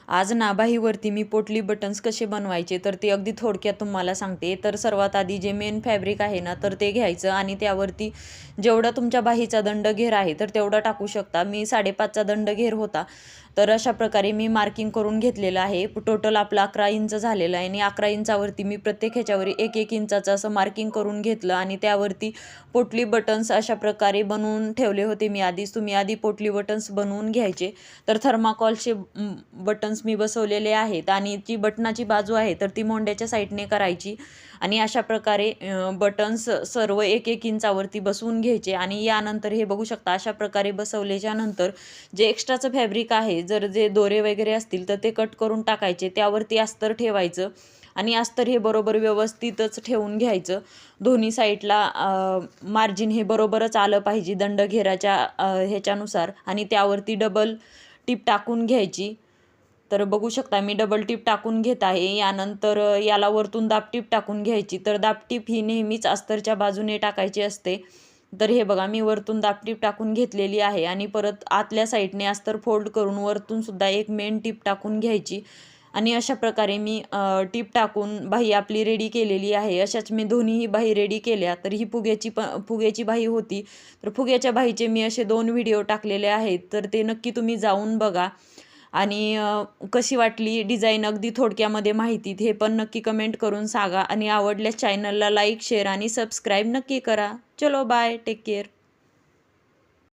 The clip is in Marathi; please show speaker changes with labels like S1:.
S1: आज ना बाहीवरती मी पोटली बटन्स कसे बनवायचे तर ते अगदी थोडक्यात तुम्हाला सांगते। तर सर्वात आधी जे मेन फॅब्रिक आहे ना तर ते घ्यायचं आणि त्यावरती जेवढा तुमच्या बाहीचा दंड घेर आहे तर तेवढा टाकू शकता। मी 5.5चा दंड घेर होता, तर अशा प्रकारे मी मार्किंग करून घेतलेलं आहे। टोटल आपलं 11 इंच झालेलं आहे आणि 11 इंचावरती मी प्रत्येक ह्याच्यावर 1-1 इंचाचं असं मार्किंग करून घेतलं आणि त्यावरती पोटली बटन्स अशा प्रकारे बनवून ठेवले होते मी आधीच। तुम्ही आधी पोटली बटन्स बनवून घ्यायचे। तर थर्माकॉलचे बटन्स मी बसवलेले आहेत आणि जी बटनाची बाजू आहे तर ती मोंड्याच्या साईडने करायची आणि अशा प्रकारे बटन्स सर्व 1-1 इंचावरती बसवून घ्यायचे। आणि यानंतर हे बघू शकता अशा प्रकारे बसवल्याच्या नंतर जे एक्स्ट्राचं फॅब्रिक आहे, जर जे दोरे वगैरे असतील तर ते कट करून टाकायचे, त्यावरती अस्तर ठेवायचं आणि अस्तर हे बरोबर व्यवस्थितच ठेवून घ्यायचं। दोन्ही साईडला मार्जिन हे बरोबरच आलं पाहिजे दंडघेराच्या ह्याच्यानुसार आणि त्यावरती डबल टिप टाकून घ्यायची। तर बघू शकता मी डबल टिप टाकून घेत आहे। यानंतर याला वरतून दाबटीप टाकून घ्यायची। तर दाबटीप ही नेहमीच अस्तरच्या बाजूने टाकायची असते। तर हे बघा मी वरतून दाबटीप टाकून घेतलेली आहे आणि परत आतल्या साईडने अस्तर फोल्ड करून वरतून सुद्धा एक मेन टिप टाकून घ्यायची आणि अशा प्रकारे मी टिप टाकून बाही आपली रेडी केलेली आहे। अशाच मी दोन्हीही बाही रेडी केल्या। तर ही फुग्याची बाही होती। तर फुग्याच्या बाहीचे मी असे 2 व्हिडिओ टाकलेले आहेत, तर ते नक्की तुम्ही जाऊन बघा। आणि कशी वाटली डिझाईन अगदी थोडक्यामध्ये माहिती हे पण नक्की कमेंट करून सांगा आणि आवडल्यास चॅनलला लाईक, शेअर आणि सबस्क्राईब नक्की करा। चलो बाय, टेक केअर।